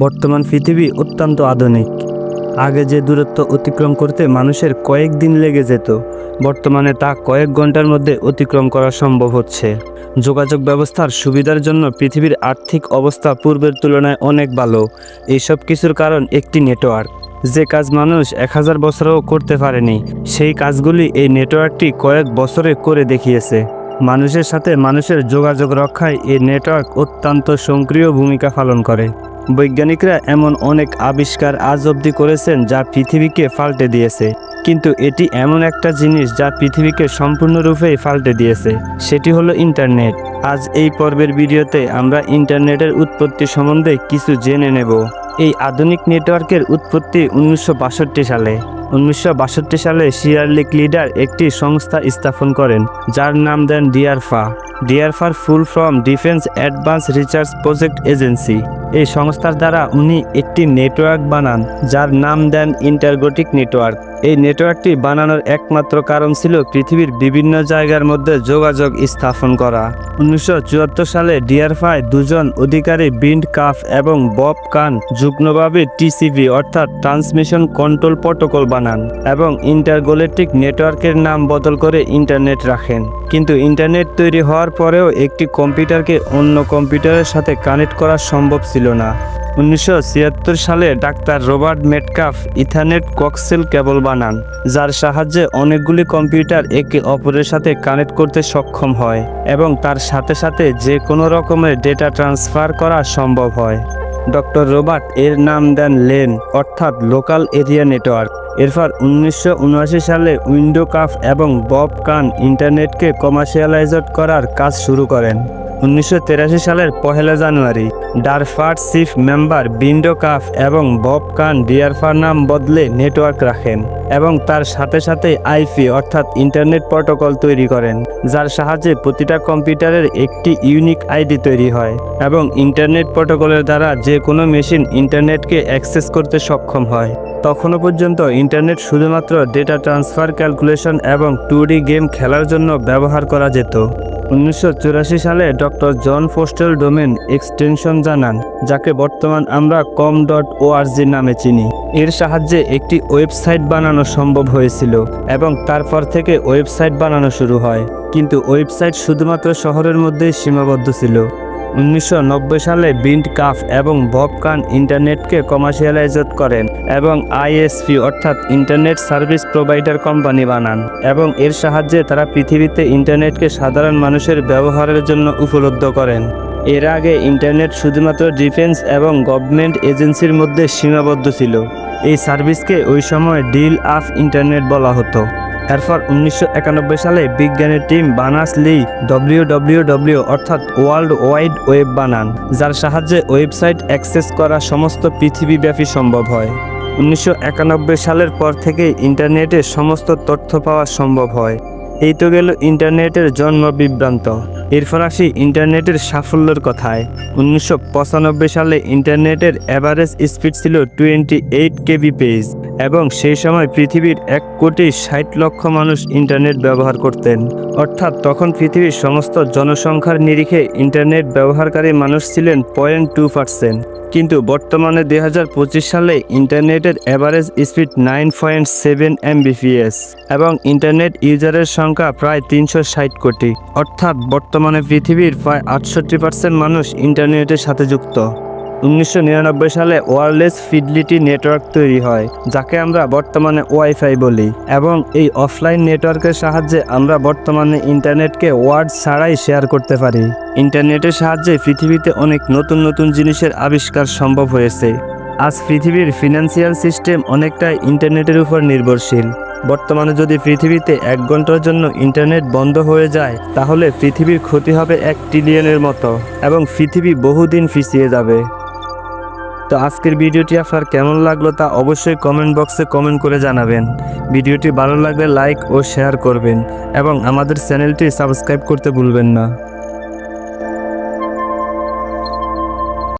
বর্তমান পৃথিবী অত্যন্ত আধুনিক। আগে যে দূরত্ব অতিক্রম করতে মানুষের কয়েক দিন লেগে যেত, বর্তমানে তা কয়েক ঘন্টার মধ্যে অতিক্রম করা সম্ভব হচ্ছে। যোগাযোগ ব্যবস্থার সুবিধার জন্য পৃথিবীর আর্থিক অবস্থা পূর্বের তুলনায় অনেক ভালো। এইসব কিছুর কারণ একটি নেটওয়ার্ক। যে কাজ মানুষ 1000 বছরেও করতে পারেনি, সেই কাজগুলি এই নেটওয়ার্কটি কয়েক বছরে করে দেখিয়েছে। মানুষের সাথে মানুষের যোগাযোগ রক্ষায় এই নেটওয়ার্ক অত্যন্ত সক্রিয় ভূমিকা পালন করে। বৈজ্ঞানিকরা এমন অনেক আবিষ্কার আজ অবধি করেছেন যা পৃথিবীকে পাল্টে দিয়েছে, কিন্তু এটি এমন একটা জিনিস যা পৃথিবীকে সম্পূর্ণরূপেই পাল্টে দিয়েছে, সেটি হলো ইন্টারনেট। আজ এই পর্বের ভিডিওতে আমরা ইন্টারনেটের উৎপত্তি সম্বন্ধে কিছু জেনে নেব। এই আধুনিক নেটওয়ার্কের উৎপত্তি 1962 সালে। 1962 সালে শিয়ারলি লিডার একটি সংস্থা স্থাপন করেন যার নাম দেন ডিআরফা। ডিআরফার full form defence advance research project agency. এই সংস্থার দ্বারা উনি একটি নেটওয়ার্ক বানান যার নাম দেন ইন্টারগোটিক নেটওয়ার্ক। এই নেটওয়ার্কটি বানানোর একমাত্র কারণ ছিল পৃথিবীর বিভিন্ন জায়গার মধ্যে যোগাযোগ স্থাপন করা। 1974 সালে ডিআরফায় দুজন অধিকারী বিন্ড কাফ এবং বব কান যুগ্মভাবে টিসিপি অর্থাৎ ট্রান্সমিশন কন্ট্রোল প্রোটোকল বানান এবং ইন্টারগ্যালাকটিক নেটওয়ার্কের নাম বদল করে ইন্টারনেট রাখেন। কিন্তু ইন্টারনেট তৈরি হওয়ার পরেও একটি কম্পিউটারকে অন্য কম্পিউটারের সাথে কানেক্ট করা সম্ভব ছিল না। 1976 সালে doctor Robert Metcalfe Ethernet coaxial cable বানান, যার সাহায্যে অনেকগুলি কম্পিউটার একে অপরের সাথে কানেক্ট করতে সক্ষম হয় এবং তার সাথে সাথে যে কোনো রকমের ডেটা ট্রান্সফার করা সম্ভব হয়। ডক্টর রবার্ট এর নাম দেন লেন অর্থাৎ লোকাল এরিয়া নেটওয়ার্ক। এরপর 1979 সালে উইন্ডো কাফ এবং বব কান ইন্টারনেটকে কমার্শিয়ালাইজ করার কাজ শুরু করেন। 1983 সালের 1 জানুয়ারি ডারফার চিফ মেম্বার বিন্ডো কাফ এবং বব কান ডিআরফার নাম বদলে নেটওয়ার্ক রাখেন এবং তার সাথে সাথে আইপি অর্থাৎ ইন্টারনেট প্রোটোকল তৈরি করেন, যার সাহায্যে প্রতিটা কম্পিউটারের একটি ইউনিক আইডি তৈরি হয় এবং ইন্টারনেট প্রোটোকলের দ্বারা যে কোনো মেশিন ইন্টারনেটকে অ্যাক্সেস করতে সক্ষম হয়। তখনও পর্যন্ত ইন্টারনেট শুধুমাত্র ডেটা ট্রান্সফার, ক্যালকুলেশন এবং 2D গেম খেলার জন্য ব্যবহার করা যেত। 1984 সালে doctor Jon Postel domain extension জানান, যাকে বর্তমান আমরা com.org নামে চিনি। এর সাহায্যে একটি ওয়েবসাইট বানানো সম্ভব হয়েছিল এবং তারপর থেকে ওয়েবসাইট বানানো শুরু হয়, কিন্তু ওয়েবসাইট শুধুমাত্র শহরের মধ্যেই সীমাবদ্ধ ছিল। 1990 সালে বিন্ড কাফ এবং বব কান ইন্টারনেটকে কমার্শিয়ালাইজ করেন এবং আইএসপি অর্থাৎ ইন্টারনেট সার্ভিস প্রোভাইডার কোম্পানি বানান এবং এর সাহায্যে তারা পৃথিবীতে ইন্টারনেটকে সাধারণ মানুষের ব্যবহারের জন্য উপলব্ধ করেন। এর আগে ইন্টারনেট শুধুমাত্র ডিফেন্স এবং গভর্নমেন্ট এজেন্সির মধ্যে সীমাবদ্ধ ছিল। এই সার্ভিসকে ওই সময় ডিল অফ ইন্টারনেট বলা হতো। এরপর 1991 সালে বিজ্ঞানের টিম বার্নার্স-লি WWW অর্থাৎ ওয়ার্ল্ড ওয়াইড ওয়েব বানান, যার সাহায্যে ওয়েবসাইট অ্যাক্সেস করা সমস্ত পৃথিবীব্যাপী সম্ভব হয়। 1991 সালের পর থেকে ইন্টারনেটে সমস্ত তথ্য পাওয়া সম্ভব হয়। এই তো গেল ইন্টারনেটের জন্ম বিভ্রান্ত। এরপর আসি ইন্টারনেটের সাফল্যের কথায়। 1995 সালে ইন্টারনেটের অ্যাভারেজ স্পিড ছিল 28 kbps এবং সেই সময় পৃথিবীর 1,60,00,000 মানুষ ইন্টারনেট ব্যবহার করতেন। অর্থাৎ তখন পৃথিবীর সমস্ত জনসংখ্যার নিরিখে ইন্টারনেট ব্যবহারকারী মানুষ ছিলেন 0.2%। কিন্তু বর্তমানে 2025 সালে ইন্টারনেটের অ্যাভারেজ স্পিড 9.7 Mbps এবং ইন্টারনেট ইউজারের সংখ্যা প্রায় 360 কোটি। অর্থাৎ বর্তমানে পৃথিবীর প্রায় 68% মানুষ ইন্টারনেটের সাথে যুক্ত। 1999 সালে ওয়্যারলেস ফিডেলিটি নেটওয়ার্ক তৈরি হয়, যাকে আমরা বর্তমানে ওয়াইফাই বলি, এবং এই অফলাইন নেটওয়ার্কের সাহায্যে আমরা বর্তমানে ইন্টারনেটকে ওয়ার্ড ছাড়াই শেয়ার করতে পারি। ইন্টারনেটের সাহায্যে পৃথিবীতে অনেক নতুন নতুন জিনিসের আবিষ্কার সম্ভব হয়েছে। আজ পৃথিবীর ফিনান্সিয়াল সিস্টেম অনেকটাই ইন্টারনেটের উপর নির্ভরশীল। বর্তমানে যদি পৃথিবীতে 1 ঘন্টার জন্য ইন্টারনেট বন্ধ হয়ে যায়, তাহলে পৃথিবীর ক্ষতি হবে 1 ট্রিলিয়নের মতো এবং পৃথিবী বহুদিন পিছিয়ে যাবে। তো আজকের ভিডিওটি আপনার কেমন লাগলো তা অবশ্যই কমেন্ট বক্সে কমেন্ট করে জানাবেন। ভিডিওটি ভালো লাগলে লাইক ও শেয়ার করবেন এবং আমাদের চ্যানেলটি সাবস্ক্রাইব করতে ভুলবেন না।